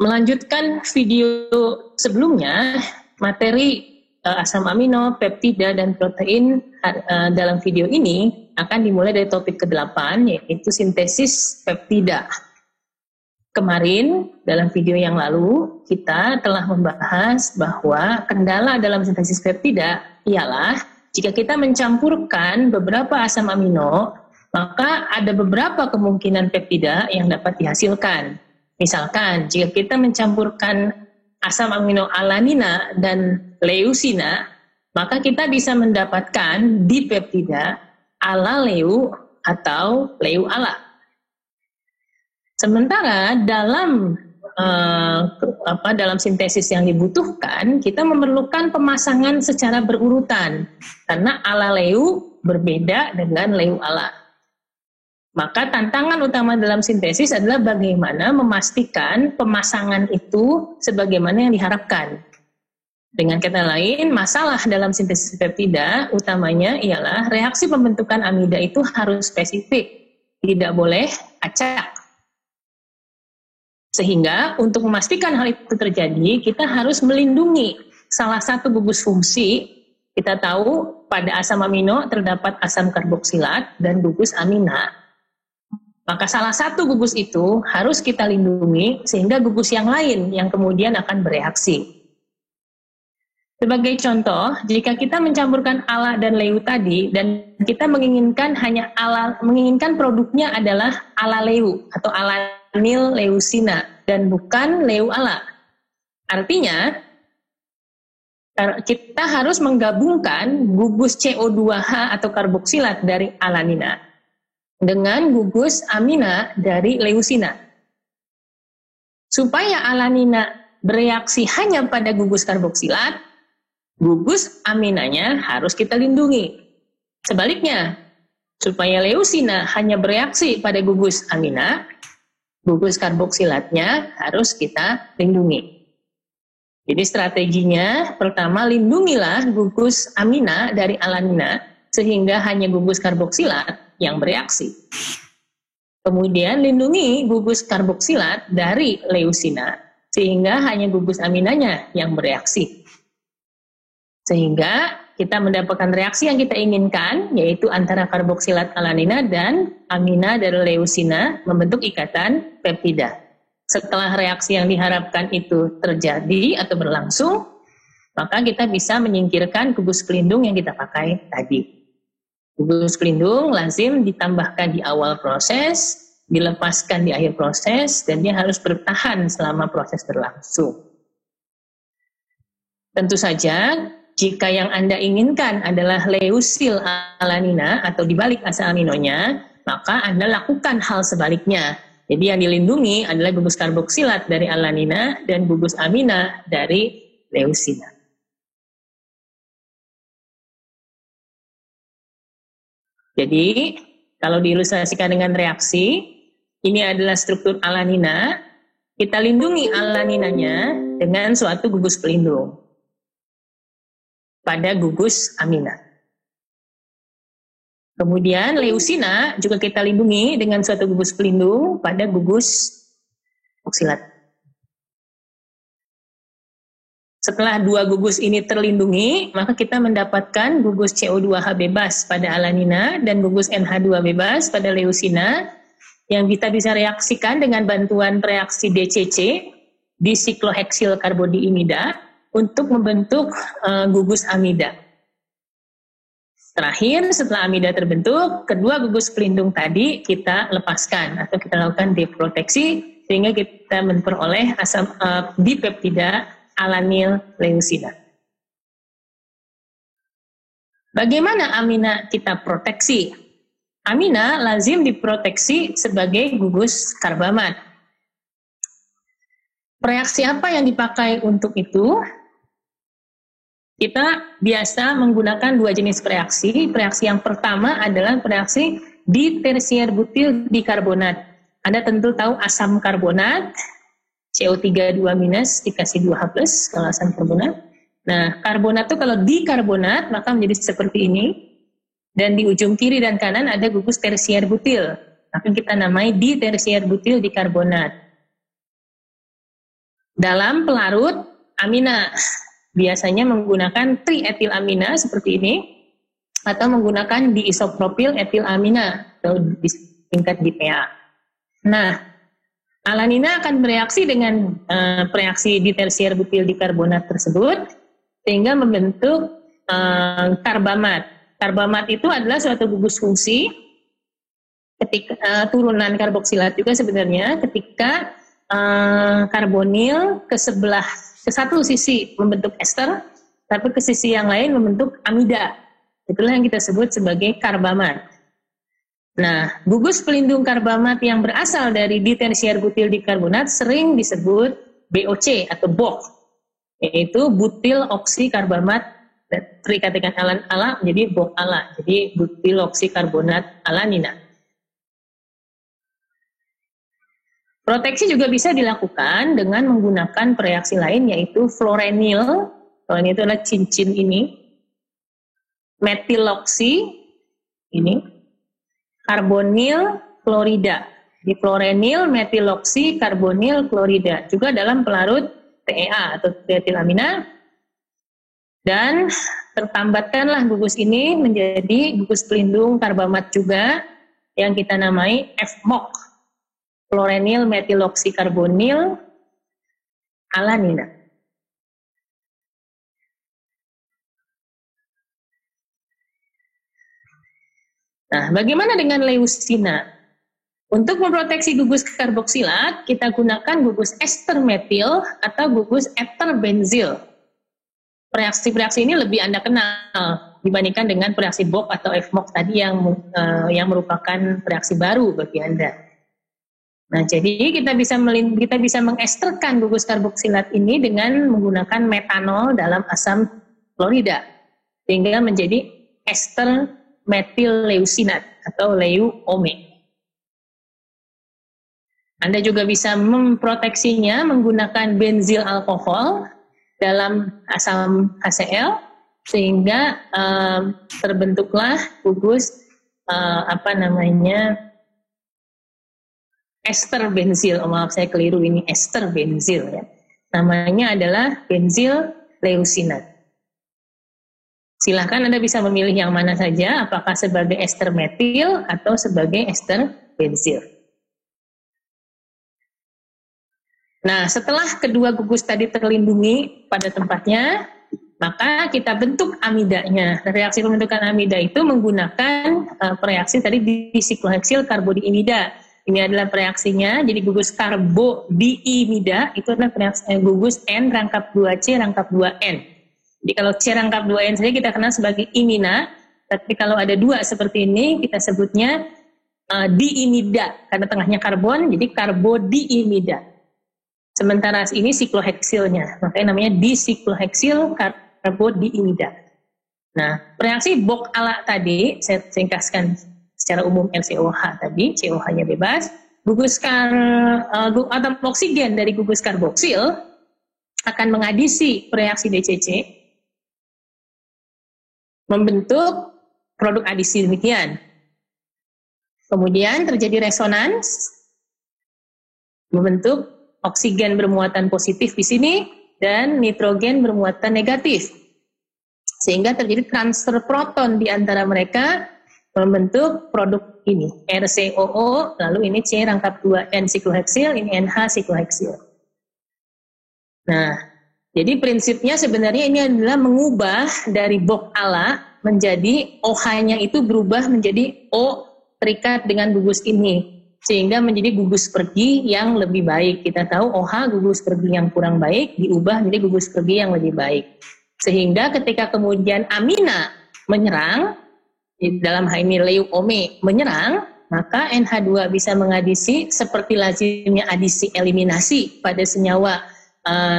Melanjutkan video sebelumnya, materi asam amino, peptida, dan protein dalam video ini akan dimulai dari topik ke-8, yaitu sintesis peptida. Kemarin, dalam video yang lalu, kita telah membahas bahwa kendala dalam sintesis peptida ialah jika kita mencampurkan beberapa asam amino, maka ada beberapa kemungkinan peptida yang dapat dihasilkan. Misalkan, jika kita mencampurkan asam amino alanina dan leucina, maka kita bisa mendapatkan dipeptida ala leu atau leu ala. Sementara dalam sintesis yang dibutuhkan, kita memerlukan pemasangan secara berurutan, karena ala leu berbeda dengan leu ala. Maka tantangan utama dalam sintesis adalah bagaimana memastikan pemasangan itu sebagaimana yang diharapkan. Dengan kata lain, masalah dalam sintesis peptida utamanya ialah reaksi pembentukan amida itu harus spesifik, tidak boleh acak. Sehingga untuk memastikan hal itu terjadi, kita harus melindungi salah satu gugus fungsi. Kita tahu pada asam amino terdapat asam karboksilat dan gugus amina. Maka salah satu gugus itu harus kita lindungi sehingga gugus yang lain yang kemudian akan bereaksi. Sebagai contoh, jika kita mencampurkan ala dan leu tadi dan kita menginginkan produknya adalah ala leu atau alanil leucina dan bukan leu ala. Artinya kita harus menggabungkan gugus CO2H atau karboksilat dari alanina dengan gugus amina dari leucina. Supaya alanina bereaksi hanya pada gugus karboksilat, gugus aminanya harus kita lindungi. Sebaliknya, supaya leucina hanya bereaksi pada gugus amina, gugus karboksilatnya harus kita lindungi. Jadi strateginya, pertama lindungilah gugus amina dari alanina, sehingga hanya gugus karboksilat yang bereaksi. Kemudian lindungi gugus karboksilat dari leucina, sehingga hanya gugus aminanya yang bereaksi. Sehingga kita mendapatkan reaksi yang kita inginkan, yaitu antara karboksilat alanina dan amina dari leucina membentuk ikatan peptida. Setelah reaksi yang diharapkan itu terjadi atau berlangsung, maka kita bisa menyingkirkan gugus pelindung yang kita pakai tadi. Gugus pelindung lazim ditambahkan di awal proses, dilepaskan di akhir proses, dan dia harus bertahan selama proses berlangsung. Tentu saja, jika yang Anda inginkan adalah leusil alanina atau dibalik asam aminonya, maka Anda lakukan hal sebaliknya. Jadi yang dilindungi adalah gugus karboksilat dari alanina dan gugus amina dari leucina. Jadi, kalau diilustrasikan dengan reaksi, ini adalah struktur alanina, kita lindungi alaninanya dengan suatu gugus pelindung pada gugus amina. Kemudian leucina juga kita lindungi dengan suatu gugus pelindung pada gugus oksilat. Setelah dua gugus ini terlindungi, maka kita mendapatkan gugus CO2H bebas pada alanina dan gugus NH2 bebas pada leucina yang kita bisa reaksikan dengan bantuan reaksi DCC, disikloheksil karbodiimida, untuk membentuk gugus amida. Terakhir, setelah amida terbentuk, kedua gugus pelindung tadi kita lepaskan atau kita lakukan deproteksi sehingga kita memperoleh asam dipeptida alanil leucina. Bagaimana amina kita proteksi? Amina lazim diproteksi sebagai gugus karbamat. Reaksi apa yang dipakai untuk itu? Kita biasa menggunakan dua jenis reaksi. Reaksi yang pertama adalah reaksi ditersier butil dikarbonat. Anda tentu tahu asam karbonat, CO3 2- dikasih 2H+, kalau asam karbonat. Nah, karbonat itu kalau dikarbonat, maka menjadi seperti ini. Dan di ujung kiri dan kanan ada gugus tersier butil. Maka kita namai ditersier butil dikarbonat. dalam pelarut amina. Biasanya menggunakan trietilamina seperti ini, atau menggunakan diisopropil etilamina atau disingkat DPA. Nah, alanina akan bereaksi dengan reaksi di tersier butil dikarbonat tersebut sehingga membentuk karbamat. Karbamat itu adalah suatu gugus fungsi ketika turunan karboksilat juga sebenarnya ketika karbonil ke satu sisi membentuk ester, tapi ke sisi yang lain membentuk amida. Itulah yang kita sebut sebagai karbamat. Nah, gugus pelindung karbamat yang berasal dari ditersier butil dikarbonat sering disebut BOC atau BOC, yaitu butil oksi karbamat terikat dengan alan ala menjadi BOC ala, jadi butil oksi karbonat alanina. Proteksi juga bisa dilakukan dengan menggunakan reaksi lain yaitu fluorenil. Fluorenil itu adalah cincin ini, metiloksi ini, karbonil klorida. Di fluorenil, metiloksi, karbonil klorida juga dalam pelarut TEA atau trietilamina, dan tertambatkanlah gugus ini menjadi gugus pelindung karbamat juga yang kita namai FMOC, fluorenil metiloksi karbonil alanina. Nah, bagaimana dengan leucina? Untuk memproteksi gugus karboksilat, kita gunakan gugus ester metil atau gugus ester benzil. Reaksi-reaksi ini lebih Anda kenal dibandingkan dengan reaksi BOC atau FMOC tadi yang merupakan reaksi baru bagi Anda. Nah, jadi kita bisa mengesterkan gugus karboksilat ini dengan menggunakan metanol dalam asam klorida sehingga menjadi ester metil leucinat atau leuome. Anda juga bisa memproteksinya menggunakan benzil alkohol dalam asam HCl sehingga terbentuklah gugus ester benzil. Oh, maaf saya keliru, ini ester benzil ya. Namanya adalah benzil leucinat. Silahkan Anda bisa memilih yang mana saja, apakah sebagai ester metil atau sebagai ester benzil. Nah, setelah kedua gugus tadi terlindungi pada tempatnya, maka kita bentuk amidanya. Reaksi pembentukan amida itu menggunakan reaksi tadi di sikloheksil karbodiimida. Ini adalah reaksinya, jadi gugus karbodiimida itu adalah gugus N rangkap 2C rangkap 2N. Jadi kalau C rangkap 2N saja kita kenal sebagai imina, tapi kalau ada dua seperti ini kita sebutnya diimida, karena tengahnya karbon, jadi karbodiimida. Sementara ini sikloheksilnya, makanya namanya disikloheksil karbodiimida. Nah, reaksi BOC ala tadi, saya ringkaskan secara umum LCOH tadi, COH-nya bebas, gugus atom oksigen dari gugus karboksil akan mengadisi reaksi DCC, membentuk produk adisi demikian. Kemudian terjadi resonans, membentuk oksigen bermuatan positif di sini dan nitrogen bermuatan negatif. Sehingga terjadi transfer proton di antara mereka membentuk produk ini, RCOO, lalu ini C rangkap 2N sikloheksil, ini NH sikloheksil. Nah, jadi prinsipnya sebenarnya ini adalah mengubah dari BOC ala menjadi OH-nya itu berubah menjadi O terikat dengan gugus ini, sehingga menjadi gugus pergi yang lebih baik. Kita tahu OH gugus pergi yang kurang baik diubah menjadi gugus pergi yang lebih baik. Sehingga ketika kemudian amina menyerang, dalam hal ini leuome menyerang, maka NH2 bisa mengadisi seperti lazimnya adisi eliminasi pada senyawa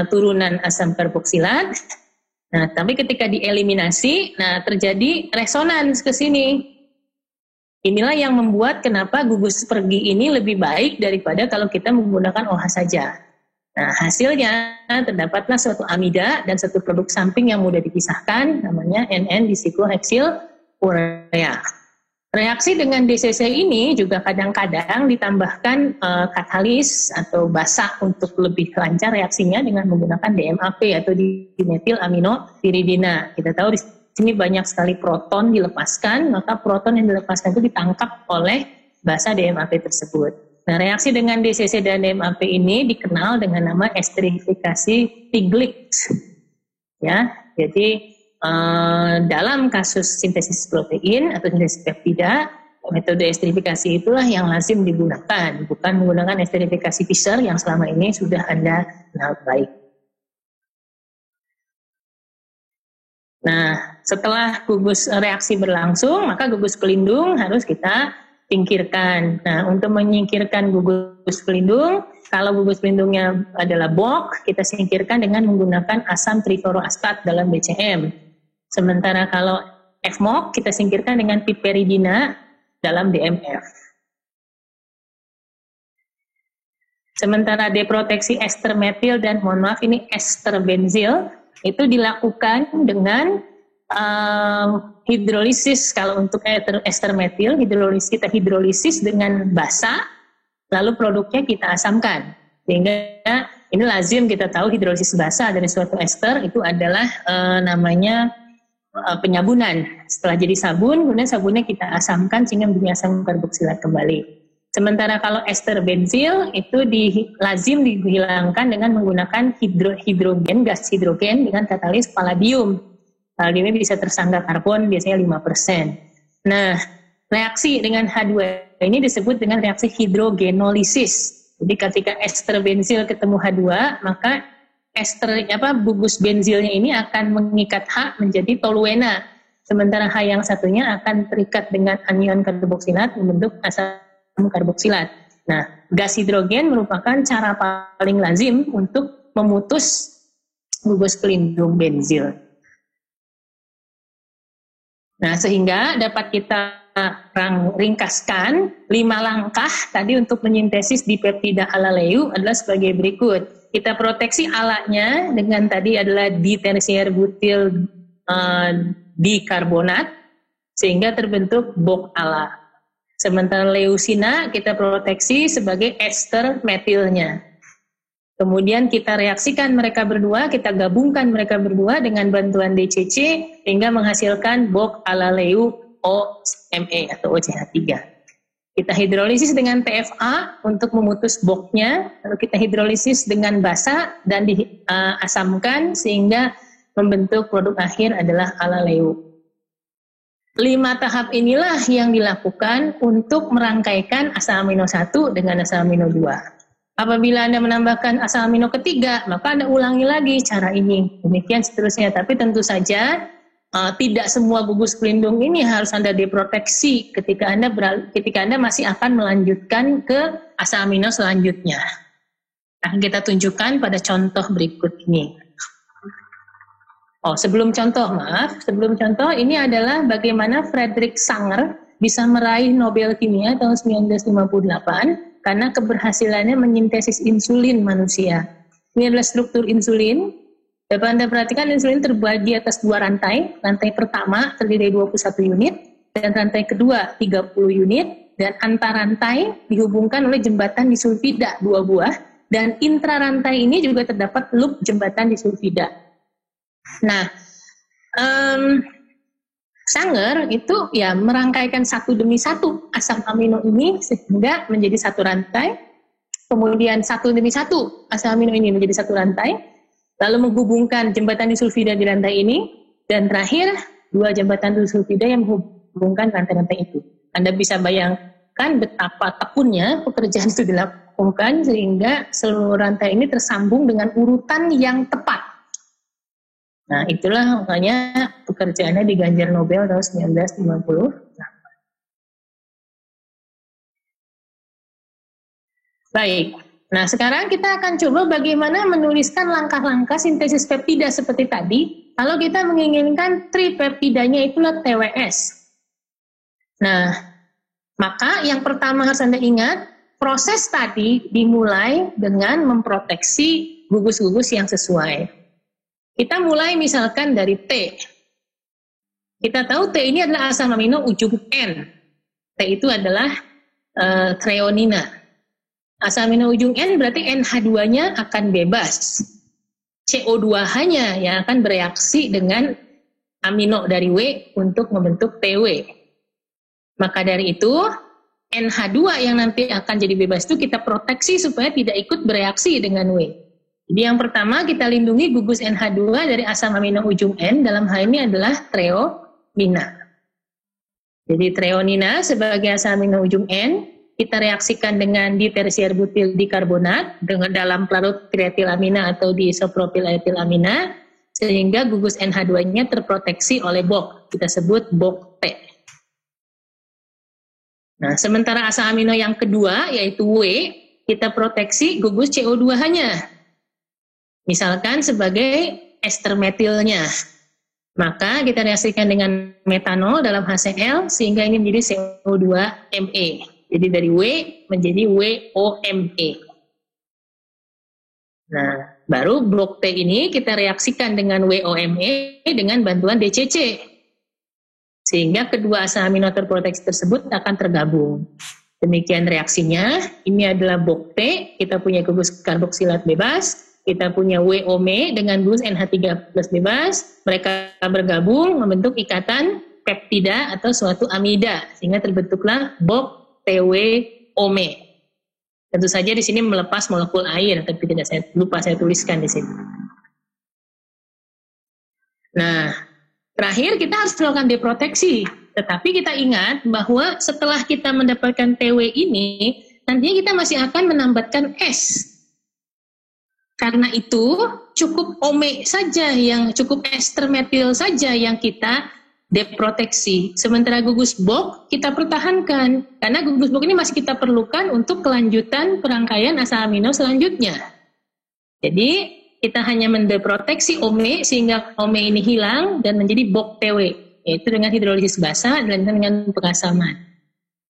turunan asam karboksilat. Nah, tapi ketika dieliminasi, nah terjadi resonans ke sini. Inilah yang membuat kenapa gugus pergi ini lebih baik daripada kalau kita menggunakan OH saja. Nah, hasilnya terdapatlah suatu amida dan satu produk samping yang mudah dipisahkan, namanya NN disikloheksil urea. Reaksi dengan DCC ini juga kadang-kadang ditambahkan katalis atau basa untuk lebih lancar reaksinya dengan menggunakan DMAP atau dimetil aminopiridina. Kita tahu di sini banyak sekali proton dilepaskan, maka proton yang dilepaskan itu ditangkap oleh basa DMAP tersebut. Nah, reaksi dengan DCC dan DMAP ini dikenal dengan nama esterifikasi Tiglicks. Ya, jadi dalam kasus sintesis protein atau sintesis peptida, metode esterifikasi itulah yang lazim digunakan, bukan menggunakan esterifikasi Fischer yang selama ini sudah Anda kenal baik. Nah, setelah gugus reaksi berlangsung, maka gugus pelindung harus kita singkirkan. Nah, untuk menyingkirkan gugus pelindung, kalau gugus pelindungnya adalah BOK, kita singkirkan dengan menggunakan asam trifluoroastat dalam BCM. Sementara kalau FMOK kita singkirkan dengan piperidina dalam DMF. Sementara deproteksi ester metil dan mohon maaf ini ester benzil itu dilakukan dengan hidrolisis. Kalau untuk ester metil kita hidrolisis dengan basa, lalu produknya kita asamkan. Sehingga ini lazim kita tahu hidrolisis basa dari suatu ester itu adalah namanya penyabunan. Setelah jadi sabun, kemudian sabunnya kita asamkan sehingga menjadi asam karboksilat kembali. Sementara kalau ester benzil itu lazim dihilangkan dengan menggunakan hidrogen, gas hidrogen dengan katalis palladium. Palladiumnya bisa tersangga karbon biasanya 5%. Nah, reaksi dengan H2 ini disebut dengan reaksi hidrogenolisis. Jadi ketika ester benzil ketemu H2, maka gugus benzilnya ini akan mengikat H menjadi toluena. Sementara H yang satunya akan terikat dengan anion karboksilat membentuk asam karboksilat. Nah, gas hidrogen merupakan cara paling lazim untuk memutus gugus pelindung benzil. Nah, sehingga dapat kita ringkaskan 5 langkah tadi untuk menyintesis dipeptida ala leu adalah sebagai berikut. Kita proteksi alanya dengan tadi adalah ditersier butil dikarbonat sehingga terbentuk BOK ala. Sementara leucina kita proteksi sebagai ester metilnya. Kemudian kita reaksikan mereka berdua, kita gabungkan mereka berdua dengan bantuan DCC sehingga menghasilkan BOK ala leu OMe atau OCH3. Kita hidrolisis dengan TFA untuk memutus BOK-nya, lalu kita hidrolisis dengan basa dan diasamkan sehingga membentuk produk akhir adalah ala leu. 5 tahap inilah yang dilakukan untuk merangkaikan asam amino 1 dengan asam amino 2. Apabila Anda menambahkan asam amino ketiga, maka Anda ulangi lagi cara ini. Demikian seterusnya, tapi tentu saja tidak semua gugus pelindung ini harus Anda deproteksi ketika Anda masih akan melanjutkan ke asam amino selanjutnya. Akan kita tunjukkan pada contoh berikut ini. Sebelum contoh ini adalah bagaimana Frederick Sanger bisa meraih Nobel Kimia tahun 1958 karena keberhasilannya menyintesis insulin manusia. Ini adalah struktur insulin. Dapat Anda perhatikan insulin terbagi atas 2 rantai. Rantai pertama terdiri dari 21 unit dan rantai kedua 30 unit dan antar rantai dihubungkan oleh jembatan disulfida 2 buah dan intrarantai ini juga terdapat loop jembatan disulfida. Nah, Sanger itu ya merangkaikan satu demi satu asam amino ini sehingga menjadi satu rantai. Kemudian satu demi satu asam amino ini menjadi satu rantai. Lalu menghubungkan jembatan disulfida di rantai ini, dan terakhir 2 jembatan disulfida yang menghubungkan rantai-rantai itu. Anda bisa bayangkan betapa tekunnya pekerjaan itu dilakukan sehingga seluruh rantai ini tersambung dengan urutan yang tepat. Nah, itulah makanya pekerjaannya diganjar Nobel tahun 1950. Baik. Nah, sekarang kita akan coba bagaimana menuliskan langkah-langkah sintesis peptida seperti tadi. Kalau kita menginginkan tripeptidanya itulah TWS. Nah, maka yang pertama harus Anda ingat, proses tadi dimulai dengan memproteksi gugus-gugus yang sesuai. Kita mulai misalkan dari T. Kita tahu T ini adalah asam amino ujung N. T itu adalah treonina. Asam amino ujung N berarti NH2-nya akan bebas. CO2-nya yang akan bereaksi dengan amino dari W untuk membentuk TW. Maka dari itu, NH2 yang nanti akan jadi bebas itu kita proteksi supaya tidak ikut bereaksi dengan W. Jadi yang pertama kita lindungi gugus NH2 dari asam amino ujung N, dalam hal ini adalah treonina. Jadi treonina sebagai asam amino ujung N, kita reaksikan dengan ditersier butil dikarbonat dengan dalam pelarut trietilamina atau diisopropyl-etilamina sehingga gugus NH2-nya terproteksi oleh BOK. Kita sebut BOK T. Nah, sementara asam amino yang kedua yaitu W, kita proteksi gugus CO2-nya. Misalkan sebagai ester metilnya. Maka kita reaksikan dengan metanol dalam HCl sehingga ini menjadi CO2Me. Jadi dari W menjadi WOMe. Nah, baru blok T ini kita reaksikan dengan WOMe dengan bantuan DCC. Sehingga kedua asam amino terproteksi tersebut akan tergabung. Demikian reaksinya. Ini adalah blok T, kita punya gugus karboksilat bebas, kita punya WOMe dengan gugus NH3+ bebas, mereka bergabung membentuk ikatan peptida atau suatu amida, sehingga terbentuklah BOK TWOMe. Tentu saja di sini melepas molekul air, tapi tidak lupa saya tuliskan di sini. Nah, terakhir kita harus melakukan deproteksi. Tetapi kita ingat bahwa setelah kita mendapatkan TW ini, nantinya kita masih akan menambahkan S. Karena itu cukup ome saja cukup ester metil saja yang kita deproteksi. Sementara gugus BOK kita pertahankan karena gugus BOK ini masih kita perlukan untuk kelanjutan perangkaian asam amino selanjutnya. Jadi kita hanya mendeproteksi ome sehingga ome ini hilang dan menjadi BOK TW, yaitu dengan hidrolisis basa dan dengan pengasaman.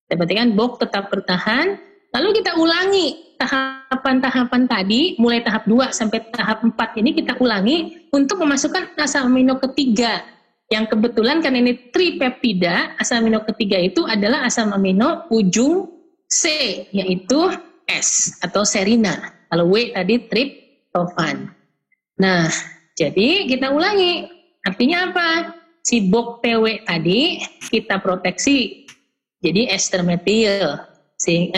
Kita perhatikan BOK tetap bertahan. Lalu kita ulangi tahapan-tahapan tadi, mulai tahap 2 sampai tahap 4 ini kita ulangi untuk memasukkan asam amino ketiga. Yang kebetulan karena ini tripeptida, asam amino ketiga itu adalah asam amino ujung C, yaitu S atau serina. Kalau W tadi triptofan. Nah, jadi kita ulangi. Artinya apa? Si BOK TW tadi kita proteksi jadi ester metil. Si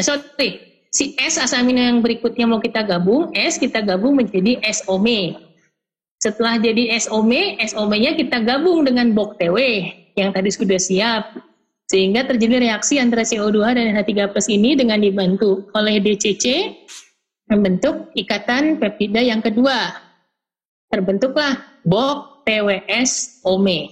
S asam amino yang berikutnya mau kita gabung, S kita gabung menjadi SOMe. Setelah jadi SOMe-nya kita gabung dengan BOK TW yang tadi sudah siap. Sehingga terjadi reaksi antara CO2 dan NH3+ ini dengan dibantu oleh DCC membentuk ikatan peptida yang kedua. Terbentuklah BOK TWS OMe.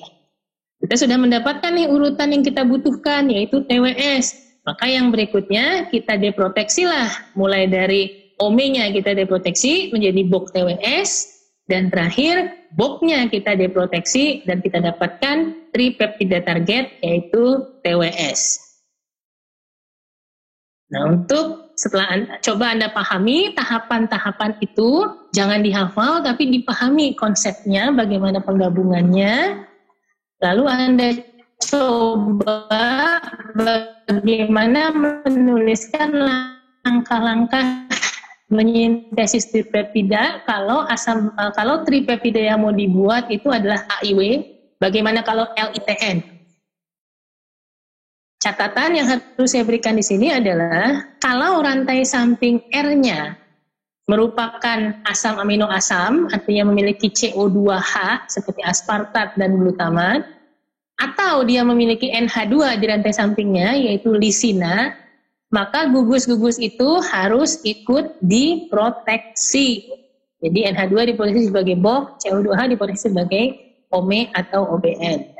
Kita sudah mendapatkan nih urutan yang kita butuhkan yaitu TWS. Maka yang berikutnya kita deproteksilah. Mulai dari OMe-nya kita deproteksi menjadi BOK TWS. Dan terakhir, BOK-nya kita deproteksi dan kita dapatkan tripeptida target yaitu TWS. Nah, coba Anda pahami tahapan-tahapan itu, jangan dihafal tapi dipahami konsepnya, bagaimana penggabungannya. Lalu Anda coba bagaimana menuliskan langkah-langkah menyintesis tripeptida kalau tripeptida yang mau dibuat itu adalah AIW, bagaimana kalau LITN? Catatan yang harus saya berikan di sini adalah kalau rantai samping R-nya merupakan asam amino asam, artinya memiliki CO2H seperti aspartat dan glutamat, atau dia memiliki NH2 di rantai sampingnya yaitu lisina, maka gugus-gugus itu harus ikut diproteksi. Jadi NH2 diproteksi sebagai BOK, CO2H diproteksi sebagai OMe atau OBN.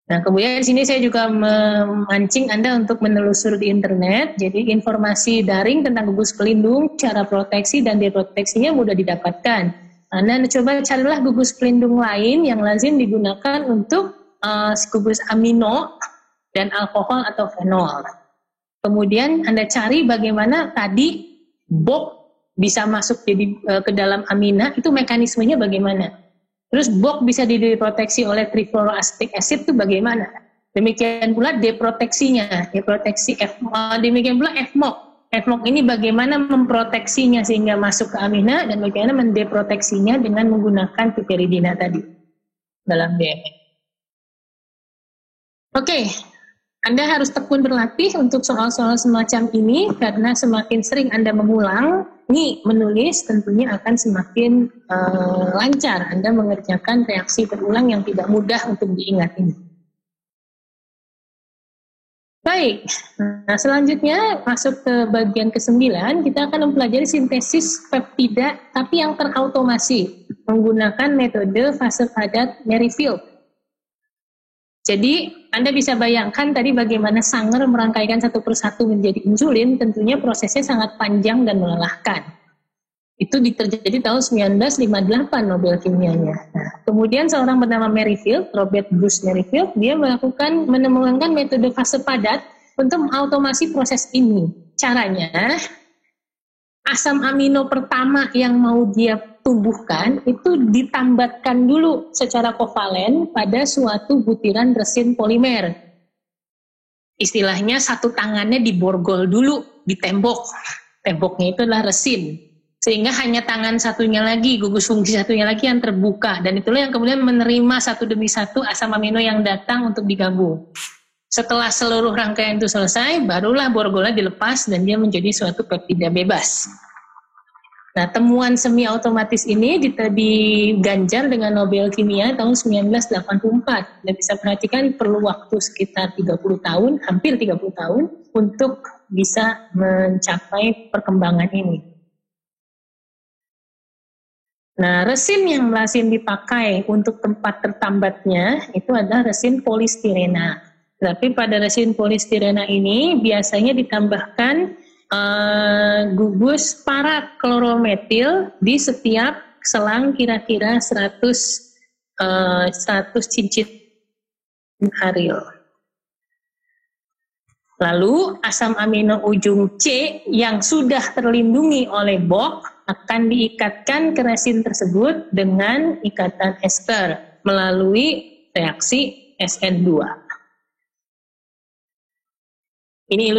Nah, kemudian di sini saya juga memancing Anda untuk menelusuri di internet. Jadi informasi daring tentang gugus pelindung, cara proteksi dan deproteksinya mudah didapatkan. Anda coba carilah gugus pelindung lain yang lazim digunakan untuk gugus amino dan alkohol atau fenol. Kemudian Anda cari bagaimana tadi BOK bisa masuk ke dalam amina, itu mekanismenya bagaimana. Terus BOK bisa diproteksi oleh trifluoroacetic acid itu bagaimana. Demikian pula deproteksinya, demikian pula FMOC. FMOC ini bagaimana memproteksinya sehingga masuk ke amina dan bagaimana mendeproteksinya dengan menggunakan piperidina tadi dalam DME. Oke, Anda harus tekun berlatih untuk soal-soal semacam ini karena semakin sering Anda mengulang, menulis tentunya akan semakin lancar Anda mengerjakan reaksi berulang yang tidak mudah untuk diingat ini. Baik, nah selanjutnya masuk ke bagian ke-9, kita akan mempelajari sintesis peptida tapi yang terautomasi menggunakan metode fase padat Merrifield. Jadi Anda bisa bayangkan tadi bagaimana Sanger merangkaikan satu persatu menjadi insulin, tentunya prosesnya sangat panjang dan melelahkan. Itu terjadi tahun 1958 Nobel kimianya. Nah, kemudian seorang bernama Merrifield, Robert Bruce Merrifield, dia menemukan metode fase padat untuk mengautomasi proses ini. Caranya, asam amino pertama yang mau dia tumbuhkan itu ditambatkan dulu secara kovalen pada suatu butiran resin polimer. Istilahnya satu tangannya diborgol dulu di tembok. Temboknya itu adalah resin. Sehingga hanya tangan satunya lagi, gugus fungsi satunya lagi yang terbuka. Dan itulah yang kemudian menerima satu demi satu asam amino yang datang untuk digabung. Setelah seluruh rangkaian itu selesai, barulah borgolnya dilepas dan dia menjadi suatu peptida bebas. Nah, temuan semi otomatis ini diganjar dengan Nobel Kimia tahun 1984. Dan bisa perhatikan perlu waktu sekitar 30 tahun, hampir 30 tahun, untuk bisa mencapai perkembangan ini. Nah, resin yang lazim dipakai untuk tempat tertambatnya itu adalah resin polistirena. Tapi pada resin polistirena ini biasanya ditambahkan gugus paraklorometil di setiap selang kira-kira 100 cincin haril. Lalu asam amino ujung C yang sudah terlindungi oleh BOK akan diikatkan ke resin tersebut dengan ikatan ester melalui reaksi SN2. Ini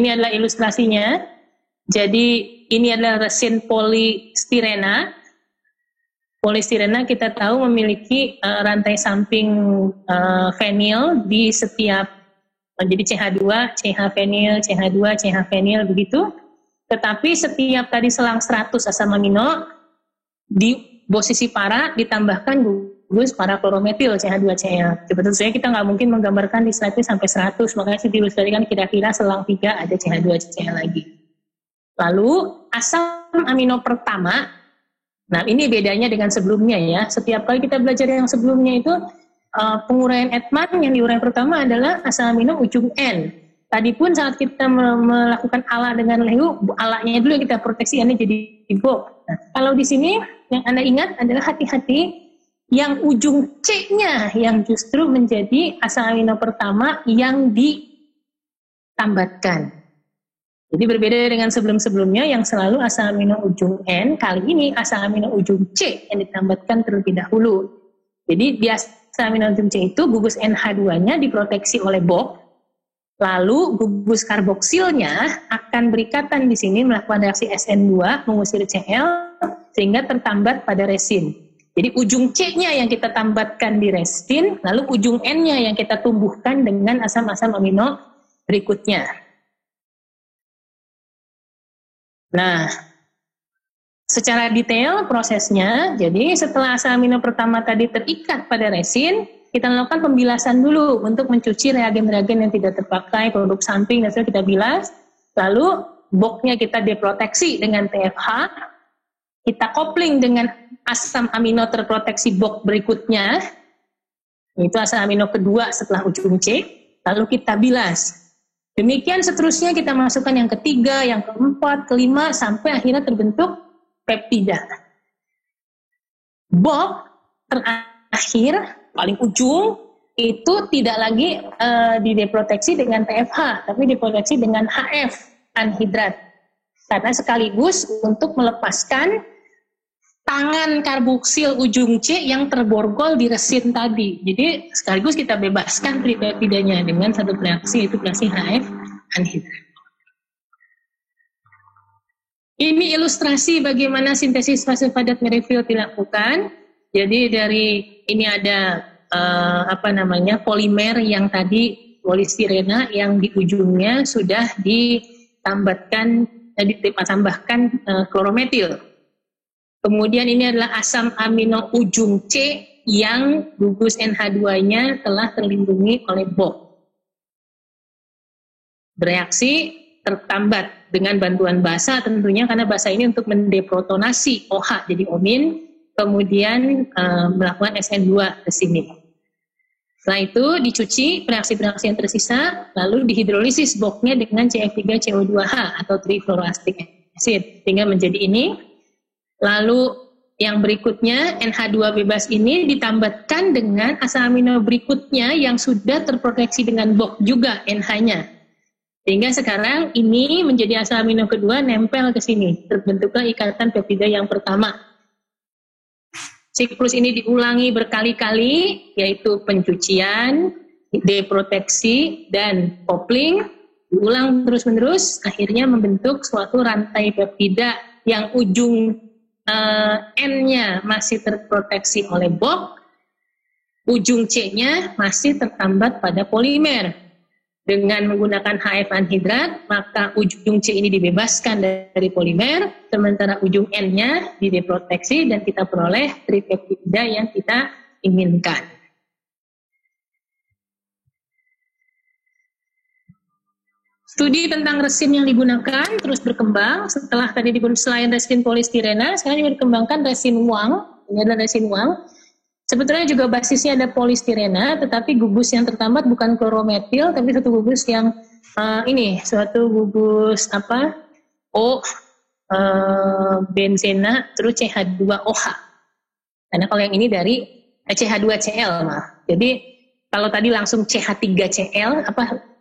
adalah ilustrasinya. Jadi ini adalah resin polistirena. Polistirena kita tahu memiliki rantai samping fenil di setiap, jadi CH2, CH fenil, CH2, CH fenil begitu. Tetapi setiap tadi selang 100 asam amino di posisi para ditambahkan gugus paraklorometil CH2Cl. Tentu saja kita nggak mungkin menggambarkan di slide sampai 100, makanya saya diilustrasikan kira-kira selang 3 ada CH2Cl lagi. Lalu asam amino pertama, nah ini bedanya dengan sebelumnya ya. Setiap kali kita belajar yang sebelumnya itu penguraian Edman yang diuraian pertama adalah asam amino ujung N. Tadi pun saat kita melakukan ala dengan lehu, alanya dulu kita proteksi, ini jadi BOK. Nah, kalau di sini yang Anda ingat adalah hati-hati yang ujung C-nya yang justru menjadi asam amino pertama yang ditambatkan. Jadi berbeda dengan sebelum-sebelumnya yang selalu asam amino ujung N, kali ini asam amino ujung C yang ditambatkan terlebih dahulu. Jadi di asam amino ujung C itu gugus NH2-nya diproteksi oleh BOK. Lalu gugus karboksilnya akan berikatan di sini melakukan reaksi SN2 mengusir Cl sehingga tertambat pada resin. Jadi ujung C-nya yang kita tambatkan di resin, lalu ujung N-nya yang kita tumbuhkan dengan asam-asam amino berikutnya. Nah, secara detail prosesnya, jadi setelah asam amino pertama tadi terikat pada resin, kita lakukan pembilasan dulu untuk mencuci reagen-reagen yang tidak terpakai, produk samping, dan sudah kita bilas. Lalu BOK-nya kita deproteksi dengan TFH, kita kopling dengan asam amino terproteksi BOK berikutnya, itu asam amino kedua setelah ujung C, lalu kita bilas. Demikian seterusnya kita masukkan yang ketiga, yang keempat, kelima, sampai akhirnya terbentuk peptida. BOK terakhir, paling ujung itu tidak lagi dideproteksi dengan TFH, tapi diproteksi dengan HF anhidrat. Karena sekaligus untuk melepaskan tangan karboksil ujung C yang terborgol di resin tadi. Jadi sekaligus kita bebaskan tripeptidanya dengan satu reaksi, yaitu reaksi HF anhidrat. Ini ilustrasi bagaimana sintesis fase padat Merrifield dilakukan. Jadi dari ini ada polimer yang tadi polistirena yang di ujungnya sudah ditambahkan klorometil. Kemudian ini adalah asam amino ujung C yang gugus NH2-nya telah terlindungi oleh Bohr. Bereaksi tertambat dengan bantuan basa tentunya, karena basa ini untuk mendeprotonasi OH jadi omin, kemudian melakukan SN2 ke sini. Setelah itu dicuci reaksi-reaksi yang tersisa, lalu dihidrolisis Bohr-nya dengan CF3CO2H atau trifluoroacetic acid sehingga menjadi ini. Lalu yang berikutnya NH2 bebas ini ditambahkan dengan asam amino berikutnya yang sudah terproteksi dengan Bohr juga NH-nya. Sehingga sekarang ini menjadi asam amino kedua nempel ke sini, terbentuklah ikatan peptida yang pertama. Siklus ini diulangi berkali-kali, yaitu pencucian, deproteksi, dan coupling, diulang terus-menerus, akhirnya membentuk suatu rantai peptida yang ujung N-nya masih terproteksi oleh Bohr, ujung C-nya masih tertambat pada polimer. Dengan menggunakan HF anhidrat, maka ujung C ini dibebaskan dari polimer, sementara ujung N-nya dideproteksi dan kita peroleh tripeptida yang kita inginkan. Studi tentang resin yang digunakan terus berkembang. Setelah tadi selain resin polistirena, sekarang dikembangkan resin Wang. Ini adalah resin Wang. Sebetulnya juga basisnya ada polistirena, tetapi gugus yang tertambat bukan klorometil, tapi satu gugus yang suatu gugus benzena terus CH2OH. Karena kalau yang ini dari CH2Cl, Jadi kalau tadi langsung CH3Cl,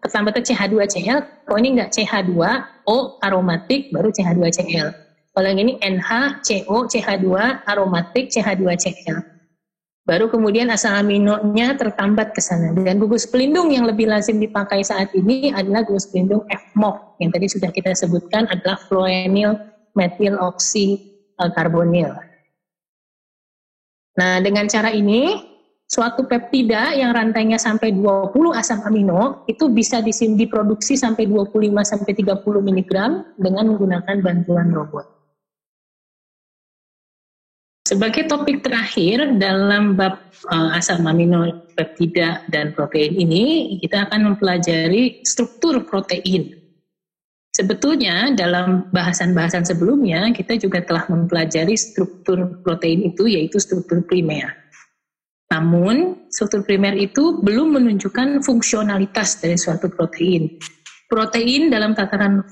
ketambatnya CH2Cl, kalau ini enggak CH2O aromatik baru CH2Cl. Kalau yang ini NH, CH2 aromatik CH2Cl. Baru kemudian asam aminonya tertambat ke sana. Dan gugus pelindung yang lebih lazim dipakai saat ini adalah gugus pelindung FMOC yang tadi sudah kita sebutkan adalah fluenyl metil oxykarbonil. Nah, dengan cara ini suatu peptida yang rantainya sampai 20 asam amino itu bisa diproduksi sampai 25-30 mg dengan menggunakan bantuan robot. Sebagai topik terakhir dalam bab asam amino, peptida, dan protein ini, kita akan mempelajari struktur protein. Sebetulnya dalam bahasan-bahasan sebelumnya kita juga telah mempelajari struktur protein itu, yaitu struktur primer. Namun, struktur primer itu belum menunjukkan fungsionalitas dari suatu protein. Protein dalam tataran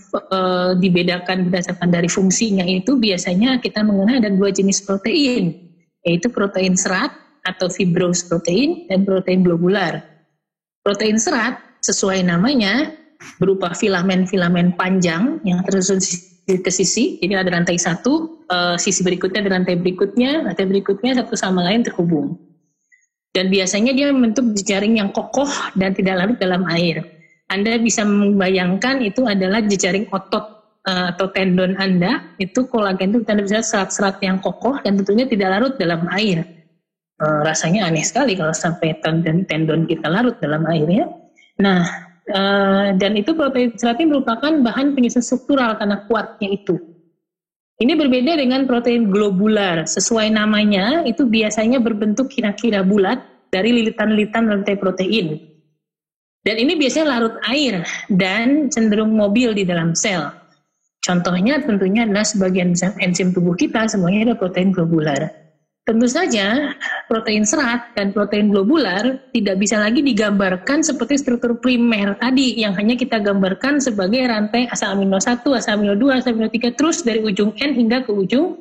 dibedakan berdasarkan dari fungsinya itu biasanya kita mengenal ada dua jenis protein, yaitu protein serat atau fibrous protein dan protein globular. Protein serat sesuai namanya berupa filamen-filamen panjang yang tersusun ke sisi, jadi ada rantai satu, sisi berikutnya ada rantai berikutnya satu sama lain terhubung. Dan biasanya dia membentuk jejaring yang kokoh dan tidak larut dalam air. Anda bisa membayangkan itu adalah jejaring otot atau tendon Anda, itu kolagen itu Anda bisa serat-serat yang kokoh dan tentunya tidak larut dalam air. Rasanya aneh sekali kalau sampai tendon kita larut dalam air ya. Nah, dan itu protein serat ini merupakan bahan penyusun struktural karena kuatnya itu. Ini berbeda dengan protein globular. Sesuai namanya, itu biasanya berbentuk kira-kira bulat dari lilitan-lilitan rantai protein. Dan ini biasanya larut air dan cenderung mobil di dalam sel. Contohnya tentunya adalah sebagian enzim tubuh kita, semuanya ada protein globular. Tentu saja protein serat dan protein globular tidak bisa lagi digambarkan seperti struktur primer tadi yang hanya kita gambarkan sebagai rantai asam amino 1, asam amino 2, asam amino 3 terus dari ujung N hingga ke ujung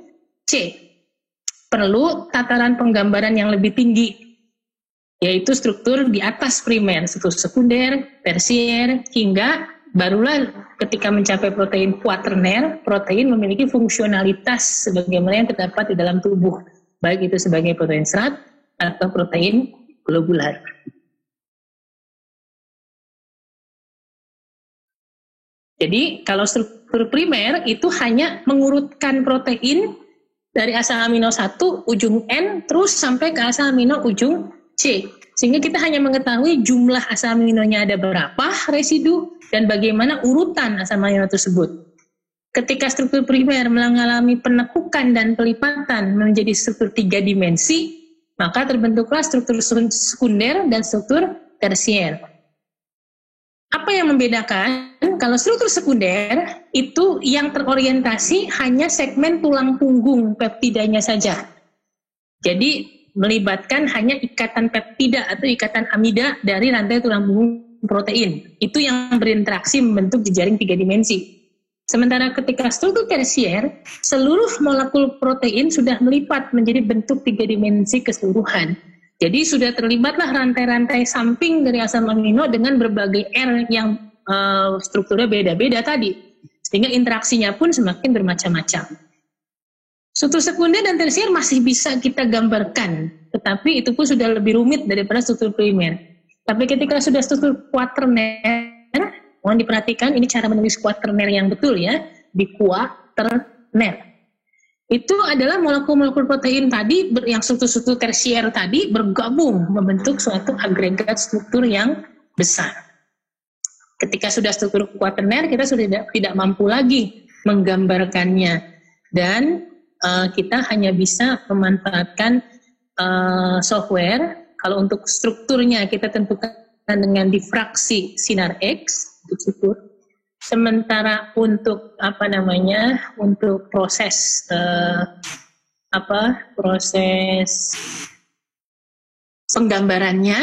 C. Perlu tataran penggambaran yang lebih tinggi, yaitu struktur di atas primer, struktur sekunder, tersier, hingga barulah ketika mencapai protein kuaterner, protein memiliki fungsionalitas sebagaimana yang terdapat di dalam tubuh, baik itu sebagai protein serat atau protein globular. Jadi kalau struktur primer itu hanya mengurutkan protein dari asal amino 1 ujung N terus sampai ke asal amino ujung C. Sehingga kita hanya mengetahui jumlah asal aminonya ada berapa residu dan bagaimana urutan asal amino tersebut. Ketika struktur primer mengalami penekukan dan pelipatan menjadi struktur 3 dimensi, maka terbentuklah struktur sekunder dan struktur tersier. Apa yang membedakan? Kalau struktur sekunder itu yang terorientasi hanya segmen tulang punggung peptidanya saja. Jadi melibatkan hanya ikatan peptida atau ikatan amida dari rantai tulang punggung protein. Itu yang berinteraksi membentuk jejaring 3 dimensi. Sementara ketika struktur tersier, seluruh molekul protein sudah melipat menjadi bentuk 3 dimensi keseluruhan. Jadi sudah terlibatlah rantai-rantai samping dari asam amino dengan berbagai R yang strukturnya beda-beda tadi. Sehingga interaksinya pun semakin bermacam-macam. Struktur sekunder dan tersier masih bisa kita gambarkan, tetapi itu pun sudah lebih rumit daripada struktur primer. Tapi ketika sudah struktur kuaterner, mohon diperhatikan ini cara menulis kuaterner yang betul ya, di kuaterner. Itu adalah molekul-molekul protein tadi yang struktur-struktur tersier tadi bergabung membentuk suatu agregat struktur yang besar. Ketika sudah struktur kuaterner, kita sudah tidak mampu lagi menggambarkannya dan kita hanya bisa memanfaatkan software. Kalau untuk strukturnya kita tentukan dengan difraksi sinar X untuk struktur. Sementara untuk untuk proses proses penggambarannya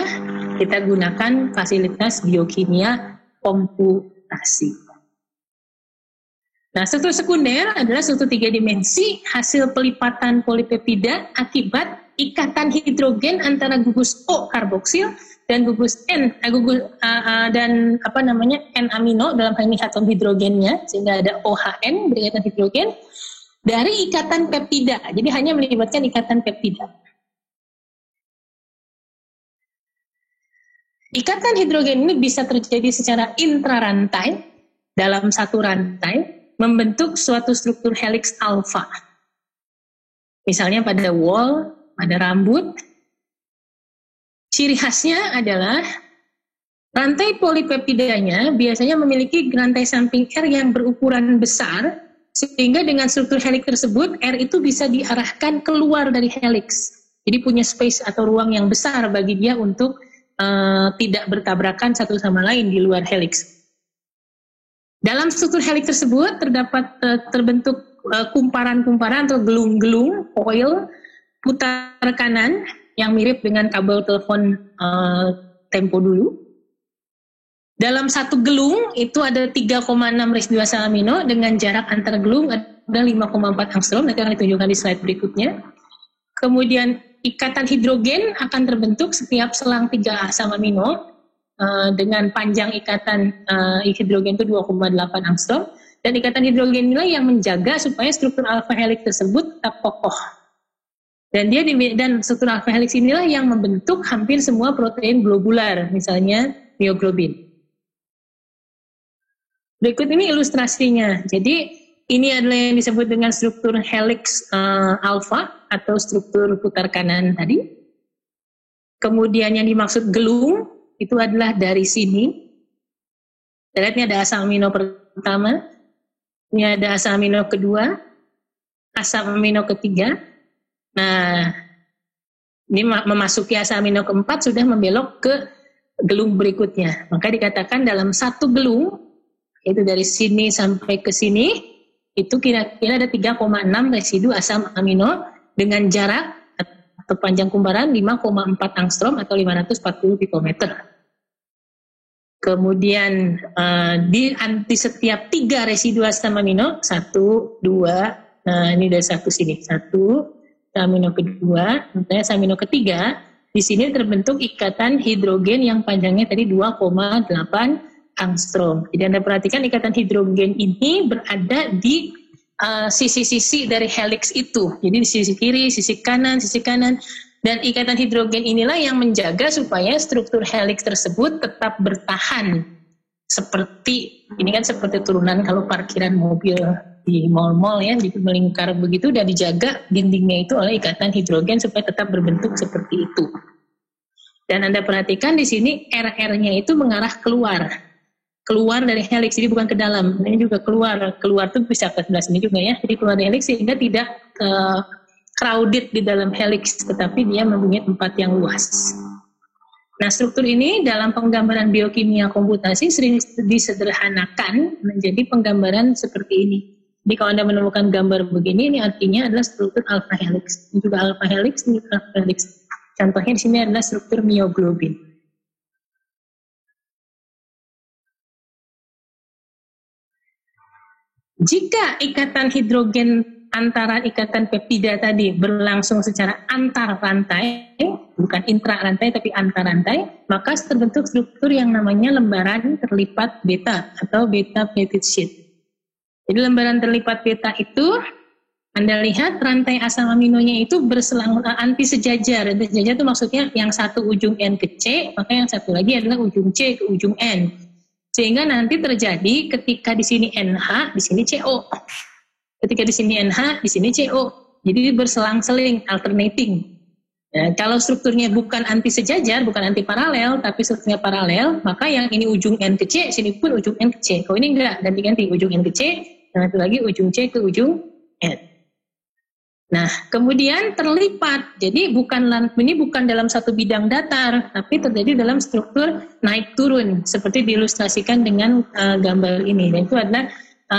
kita gunakan fasilitas biokimia komputasi. Nah, struktur sekunder adalah struktur 3 dimensi hasil pelipatan polipeptida akibat ikatan hidrogen antara gugus O karboksil dan gugus N N amino dalam hal ini atom hidrogennya, sehingga ada OHN berikatan hidrogen dari ikatan peptida. Jadi hanya melibatkan ikatan peptida. Ikatan hidrogen ini bisa terjadi secara intrarantai dalam satu rantai membentuk suatu struktur helix alfa. Misalnya pada wall, pada rambut. Ciri khasnya adalah rantai polipeptidanya biasanya memiliki rantai samping R yang berukuran besar, sehingga dengan struktur helix tersebut R itu bisa diarahkan keluar dari helix. Jadi punya space atau ruang yang besar bagi dia untuk tidak bertabrakan satu sama lain di luar helix. Dalam struktur helix tersebut terbentuk kumparan-kumparan atau gelung-gelung coil putar kanan yang mirip dengan kabel telepon tempo dulu. Dalam satu gelung itu ada 3,6 residu asam amino dengan jarak antar gelung ada 5,4 angstrom, nanti akan ditunjukkan di slide berikutnya. Kemudian ikatan hidrogen akan terbentuk setiap selang 3 asam amino dengan panjang ikatan hidrogen itu 2,8 angstrom, dan ikatan hidrogen inilah yang menjaga supaya struktur alpha helix tersebut tetap kokoh. Dan struktur alpha helix inilah yang membentuk hampir semua protein globular, misalnya mioglobin. Berikut ini ilustrasinya. Jadi ini adalah yang disebut dengan struktur helix alpha atau struktur putar kanan tadi. Kemudian yang dimaksud gelung itu adalah dari sini. Lihat ini ada asam amino pertama, ini ada asam amino kedua, asam amino ketiga. Nah, ini memasuki asam amino keempat sudah membelok ke gelung berikutnya. Maka dikatakan dalam satu gelung, itu dari sini sampai ke sini, itu kira-kira ada 3,6 residu asam amino dengan jarak atau panjang kumparan 5,4 angstrom atau 540 pikometer. Kemudian di setiap 3 residu asam amino, 1, 2, nah ini dari satu sini, 1, amino kedua, asam amino ketiga, di sini terbentuk ikatan hidrogen yang panjangnya tadi 2,8 angstrom. Jadi Anda perhatikan ikatan hidrogen ini berada di sisi-sisi dari helix itu. Jadi di sisi kiri, sisi kanan. Dan ikatan hidrogen inilah yang menjaga supaya struktur helix tersebut tetap bertahan. Seperti, ini kan seperti turunan kalau parkiran mobil di mall-mall ya, di melingkar begitu, dan dijaga dindingnya itu oleh ikatan hidrogen supaya tetap berbentuk seperti itu. Dan Anda perhatikan di sini RR-nya itu mengarah keluar dari helix, jadi bukan ke dalam. Ini juga keluar tuh bisa ke sebelah sini juga ya. Jadi keluar dari helix sehingga tidak crowded di dalam helix, tetapi dia mempunyai tempat yang luas. Nah, struktur ini dalam penggambaran biokimia komputasi sering disederhanakan menjadi penggambaran seperti ini. Jadi kalau Anda menemukan gambar begini, ini artinya adalah struktur alpha helix. Ini juga alpha helix, ini alpha helix. Contohnya di sini adalah struktur myoglobin. Jika ikatan hidrogen antara ikatan peptida tadi berlangsung secara antar rantai, bukan intra rantai tapi antar rantai, maka terbentuk struktur yang namanya lembaran terlipat beta atau beta plated sheet. Jadi lembaran terlipat beta itu, Anda lihat rantai asam aminonya itu berselang anti sejajar. Anti sejajar itu maksudnya yang satu ujung N ke C, maka yang satu lagi adalah ujung C ke ujung N. Sehingga nanti terjadi ketika di sini NH, di sini CO. Ketika di sini NH, di sini CO. Jadi berselang-seling, alternating. Ya, kalau strukturnya bukan anti sejajar, bukan anti paralel, tapi strukturnya paralel, maka yang ini ujung N ke C, sini pun ujung N ke C. Kalau ini enggak, ganti-ganti ujung N ke C, dan satu lagi ujung C ke ujung N. Nah, kemudian terlipat. Jadi ini bukan dalam satu bidang datar, tapi terjadi dalam struktur naik turun, seperti diilustrasikan dengan gambar ini. Dan itu adalah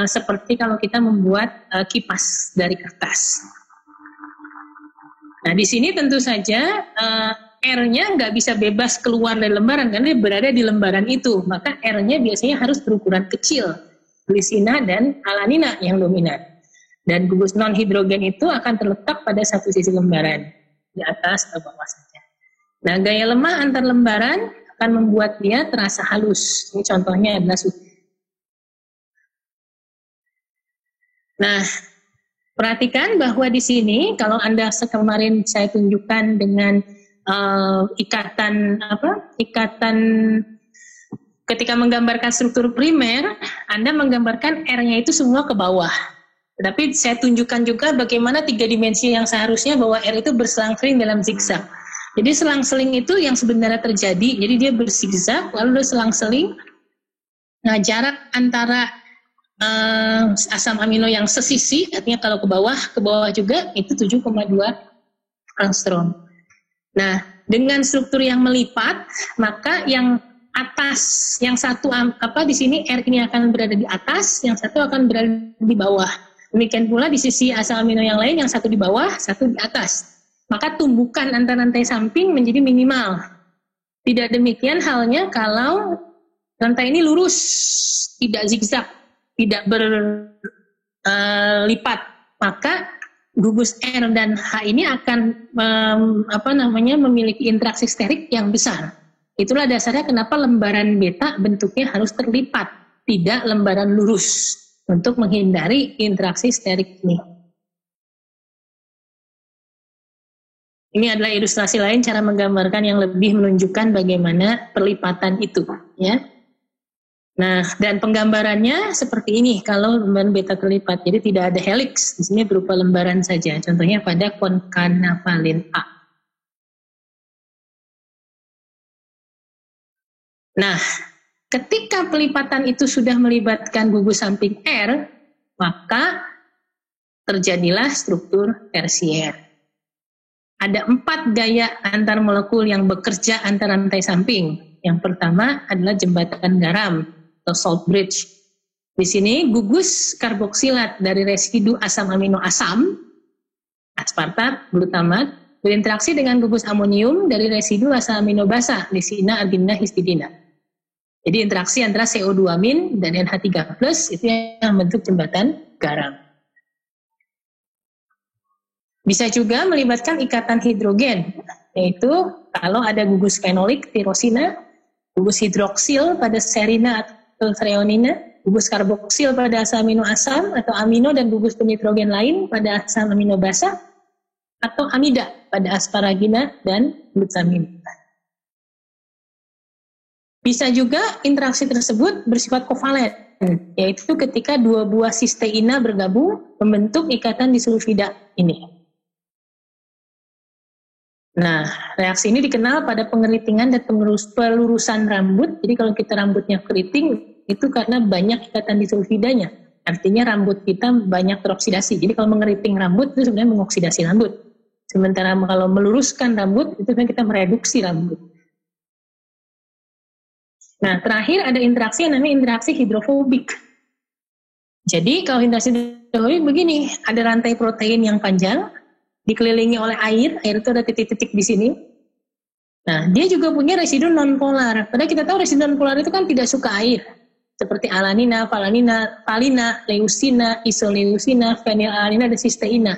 seperti kalau kita membuat kipas dari kertas. Nah, di sini tentu saja R-nya nggak bisa bebas keluar dari lembaran, karena dia berada di lembaran itu. Maka R-nya biasanya harus berukuran kecil, glisina dan alanina yang dominan. Dan gugus non-hidrogen itu akan terletak pada satu sisi lembaran, di atas atau bawah saja. Nah, gaya lemah antar lembaran akan membuat dia terasa halus. Ini contohnya adalah Nah, perhatikan bahwa di sini kalau Anda kemarin saya tunjukkan dengan ikatan ketika menggambarkan struktur primer, Anda menggambarkan R-nya itu semua ke bawah. Tetapi saya tunjukkan juga bagaimana 3 dimensi yang seharusnya bahwa R itu berselang-seling dalam zigzag. Jadi selang-seling itu yang sebenarnya terjadi, jadi dia berzigzag lalu dia selang-seling. Nah, jarak antara asam amino yang sesisi, artinya kalau ke bawah juga itu 7,2 angstrom. Nah, dengan struktur yang melipat, maka yang atas, yang satu di sini R ini akan berada di atas, yang satu akan berada di bawah. Demikian pula di sisi asam amino yang lain, yang satu di bawah, satu di atas. Maka tumbukan antar rantai samping menjadi minimal. Tidak demikian halnya kalau rantai ini lurus, tidak zigzag, tidak berlipat, maka gugus R dan H ini akan memiliki interaksi sterik yang besar. Itulah dasarnya kenapa lembaran beta bentuknya harus terlipat, tidak lembaran lurus, untuk menghindari interaksi sterik ini. Ini adalah ilustrasi lain cara menggambarkan yang lebih menunjukkan bagaimana perlipatan itu, ya. Nah, dan penggambarannya seperti ini kalau lembaran beta terlipat. Jadi tidak ada helix, di sini berupa lembaran saja. Contohnya pada konkanavalin A. Nah, ketika pelipatan itu sudah melibatkan gugus samping R, maka terjadilah struktur tersier. Ada 4 gaya antar molekul yang bekerja antar rantai samping. Yang pertama adalah jembatan garam atau salt bridge. Di sini gugus karboksilat dari residu asam amino asam, aspartat, glutamat, berinteraksi dengan gugus amonium dari residu asam amino basa, lisina, arginina, histidina. Jadi interaksi antara CO2- dan NH3+ itu yang membentuk jembatan garam. Bisa juga melibatkan ikatan hidrogen, yaitu kalau ada gugus fenolik, tirosina, gugus hidroksil pada serina treonina, gugus karboksil pada asam amino asam, atau amino dan gugus penitrogen lain pada asam amino basa, atau amida pada asparagina dan glutamin. Bisa juga interaksi tersebut bersifat kovalen, yaitu ketika dua buah sisteina bergabung membentuk ikatan disulfida ini. Nah, reaksi ini dikenal pada pengeritingan dan pelurusan rambut. Jadi kalau kita rambutnya keriting, itu karena banyak ikatan disulfidanya. Artinya rambut kita banyak teroksidasi. Jadi kalau mengeriting rambut, itu sebenarnya mengoksidasi rambut. Sementara kalau meluruskan rambut, itu sebenarnya kita mereduksi rambut. Nah, terakhir ada interaksi yang namanya interaksi hidrofobik. Jadi kalau interaksi hidrofobik begini, ada rantai protein yang panjang, dikelilingi oleh air itu ada titik-titik di sini. Nah, dia juga punya residu nonpolar. Padahal kita tahu residu nonpolar itu kan tidak suka air. Seperti alanina, valanina, valina, leucina, isoleucina, fenilalanina, dan sisteina.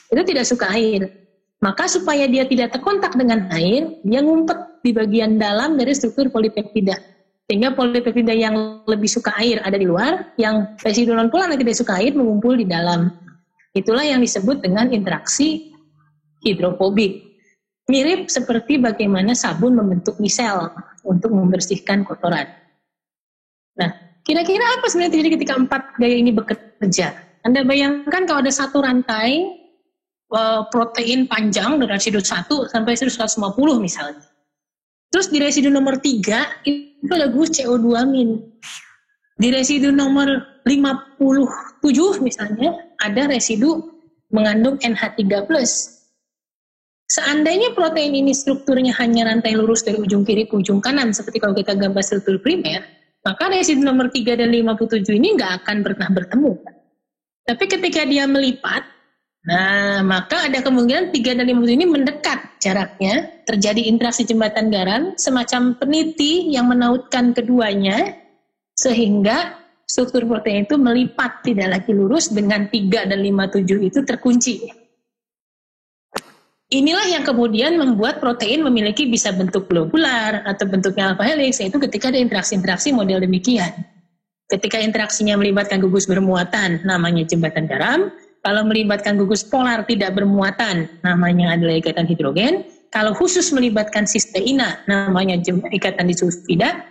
Itu tidak suka air. Maka supaya dia tidak terkontak dengan air, dia ngumpet di bagian dalam dari struktur polipeptida. Sehingga polipeptida yang lebih suka air ada di luar, yang residu nonpolar yang tidak suka air mengumpul di dalam. Itulah yang disebut dengan interaksi hidrofobik. Mirip seperti bagaimana sabun membentuk misel untuk membersihkan kotoran. Nah, kira-kira apa sebenarnya terjadi ketika 4 gaya ini bekerja? Anda bayangkan kalau ada satu rantai protein panjang dari residu 1 sampai residu 150 misalnya. Terus di residu nomor 3 itu ada gugus CO2-. Di residu nomor 57 misalnya ada residu mengandung NH3+. Seandainya protein ini strukturnya hanya rantai lurus dari ujung kiri ke ujung kanan, seperti kalau kita gambar struktur primer, maka residu nomor 3 dan 57 ini nggak akan pernah bertemu. Tapi ketika dia melipat, nah maka ada kemungkinan 3 dan 57 ini mendekat jaraknya, terjadi interaksi jembatan garam, semacam peniti yang menautkan keduanya, sehingga struktur protein itu melipat, tidak lagi lurus, dengan 3 dan 57 itu terkunci. Inilah yang kemudian membuat protein memiliki bisa bentuk globular atau bentuknya alpha helix, yaitu ketika ada interaksi-interaksi model demikian. Ketika interaksinya melibatkan gugus bermuatan, namanya jembatan garam. Kalau melibatkan gugus polar tidak bermuatan, namanya adalah ikatan hidrogen. Kalau khusus melibatkan sisteina, namanya ikatan disulfida.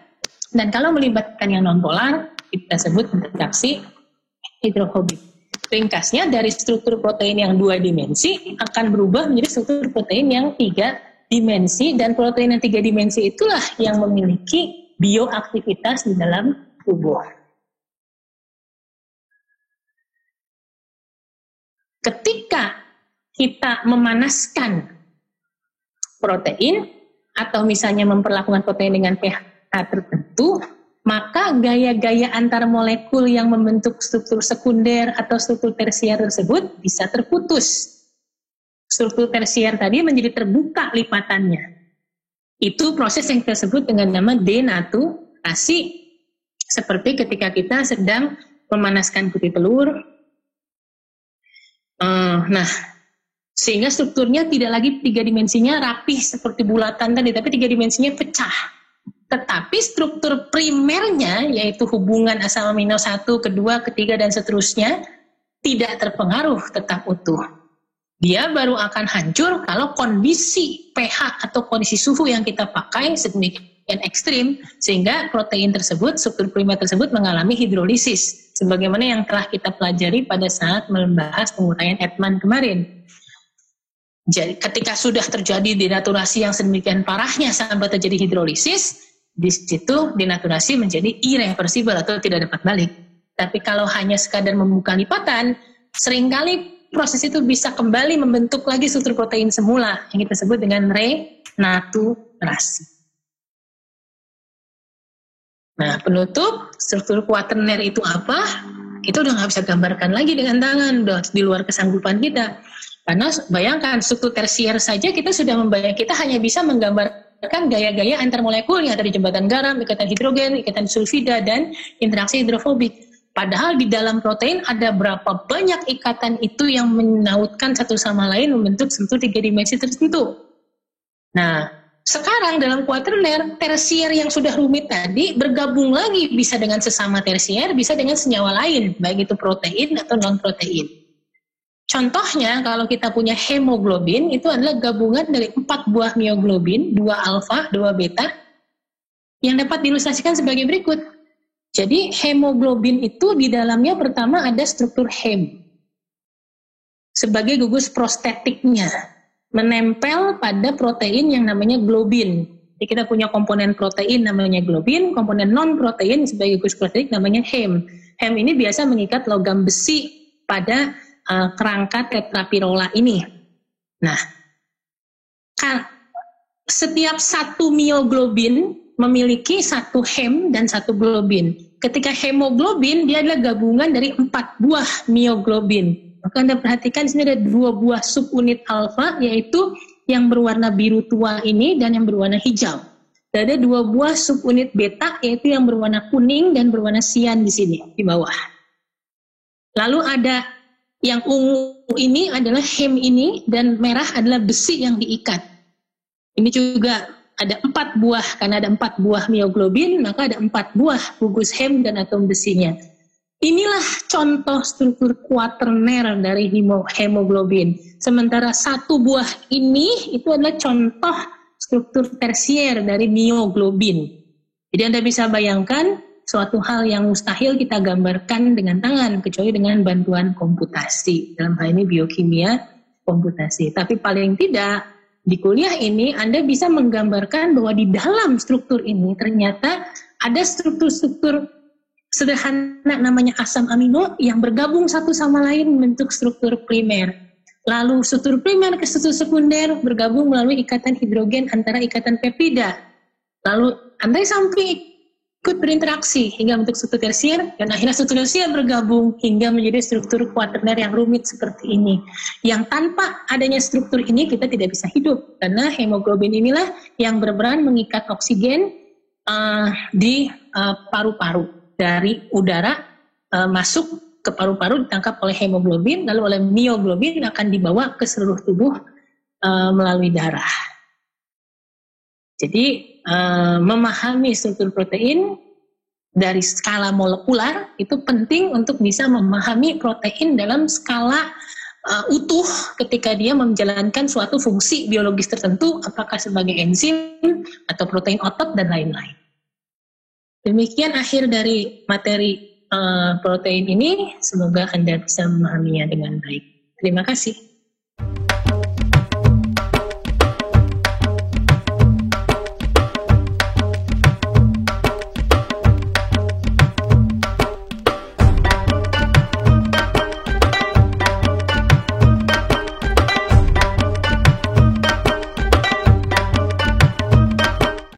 Dan kalau melibatkan yang non-polar, kita sebut interaksi hidrofobik. Ringkasnya, dari struktur protein yang 2 dimensi akan berubah menjadi struktur protein yang 3 dimensi, dan protein yang 3 dimensi itulah yang memiliki bioaktivitas di dalam tubuh. Ketika kita memanaskan protein atau misalnya memperlakukan protein dengan pH tertentu, maka gaya-gaya antar molekul yang membentuk struktur sekunder atau struktur tersier tersebut bisa terputus. Struktur tersier tadi menjadi terbuka lipatannya. Itu proses yang kita sebut dengan nama denaturasi. Seperti ketika kita sedang memanaskan putih telur. Nah, sehingga strukturnya tidak lagi 3 dimensinya rapih seperti bulatan tadi, tapi 3 dimensinya pecah. Tetapi struktur primernya, yaitu hubungan asam amino 1, kedua, ketiga, dan seterusnya, tidak terpengaruh, tetap utuh. Dia baru akan hancur kalau kondisi pH atau kondisi suhu yang kita pakai sedemikian ekstrim, sehingga protein tersebut, struktur primer tersebut mengalami hidrolisis, sebagaimana yang telah kita pelajari pada saat membahas penguraian Edman kemarin. Jadi ketika sudah terjadi denaturasi yang sedemikian parahnya sampai terjadi hidrolisis, di situ denaturasi menjadi irreversible atau tidak dapat balik. Tapi kalau hanya sekadar membuka lipatan, seringkali proses itu bisa kembali membentuk lagi struktur protein semula yang kita sebut dengan renaturasi. Nah, penutup struktur kuaterner itu apa? Itu udah nggak bisa gambarkan lagi dengan tangan, udah di luar kesanggupan kita. Karena bayangkan struktur tersier saja kita sudah membayangkan, kita hanya bisa menggambarkan gaya-gaya antar molekul yang ada di jembatan garam, ikatan hidrogen, ikatan sulfida, dan interaksi hidrofobik. Padahal di dalam protein ada berapa banyak ikatan itu yang menautkan satu sama lain membentuk struktur 3 dimensi tertentu. Nah, sekarang dalam kuaterner, tersier yang sudah rumit tadi bergabung lagi, bisa dengan sesama tersier, bisa dengan senyawa lain, baik itu protein atau non-protein. Contohnya, kalau kita punya hemoglobin, itu adalah gabungan dari 4 buah mioglobin, 2 alfa, 2 beta, yang dapat diilustrasikan sebagai berikut. Jadi, hemoglobin itu di dalamnya pertama ada struktur hem, sebagai gugus prostetiknya, menempel pada protein yang namanya globin. Jadi kita punya komponen protein namanya globin, komponen non-protein sebagai gugus protein namanya hem. Hem ini biasa mengikat logam besi pada kerangka tetrapirola ini. Nah, setiap satu mioglobin memiliki satu hem dan satu globin. Ketika hemoglobin, dia adalah gabungan dari 4 buah mioglobin. Maka Anda perhatikan di sini ada 2 buah subunit alfa, yaitu yang berwarna biru tua ini dan yang berwarna hijau. Dan ada 2 buah subunit beta, yaitu yang berwarna kuning dan berwarna sian di sini, di bawah. Lalu ada yang ungu ini adalah hem ini, dan merah adalah besi yang diikat. Ini juga ada 4 buah, karena ada 4 buah mioglobin, maka ada 4 buah gugus hem dan atom besinya. Inilah contoh struktur kuaterner dari hemoglobin. Sementara 1 buah ini itu adalah contoh struktur tersier dari mioglobin. Jadi Anda bisa bayangkan suatu hal yang mustahil kita gambarkan dengan tangan, kecuali dengan bantuan komputasi. Dalam hal ini biokimia komputasi. Tapi paling tidak di kuliah ini Anda bisa menggambarkan bahwa di dalam struktur ini ternyata ada struktur-struktur sederhana namanya asam amino yang bergabung satu sama lain membentuk struktur primer. Lalu struktur primer ke struktur sekunder bergabung melalui ikatan hidrogen antara ikatan peptida. Lalu antai sampai ikut berinteraksi hingga bentuk struktur tersier, dan akhirnya struktur tersier bergabung hingga menjadi struktur kuaterner yang rumit seperti ini. Yang tanpa adanya struktur ini kita tidak bisa hidup, karena hemoglobin inilah yang berperan mengikat oksigen di paru-paru. Dari udara masuk ke paru-paru, ditangkap oleh hemoglobin, lalu oleh mioglobin akan dibawa ke seluruh tubuh melalui darah. Jadi memahami struktur protein dari skala molekular itu penting untuk bisa memahami protein dalam skala utuh ketika dia menjalankan suatu fungsi biologis tertentu, apakah sebagai enzim atau protein otot dan lain-lain. Demikian akhir dari materi protein ini, semoga Anda bisa memahaminya dengan baik. Terima kasih.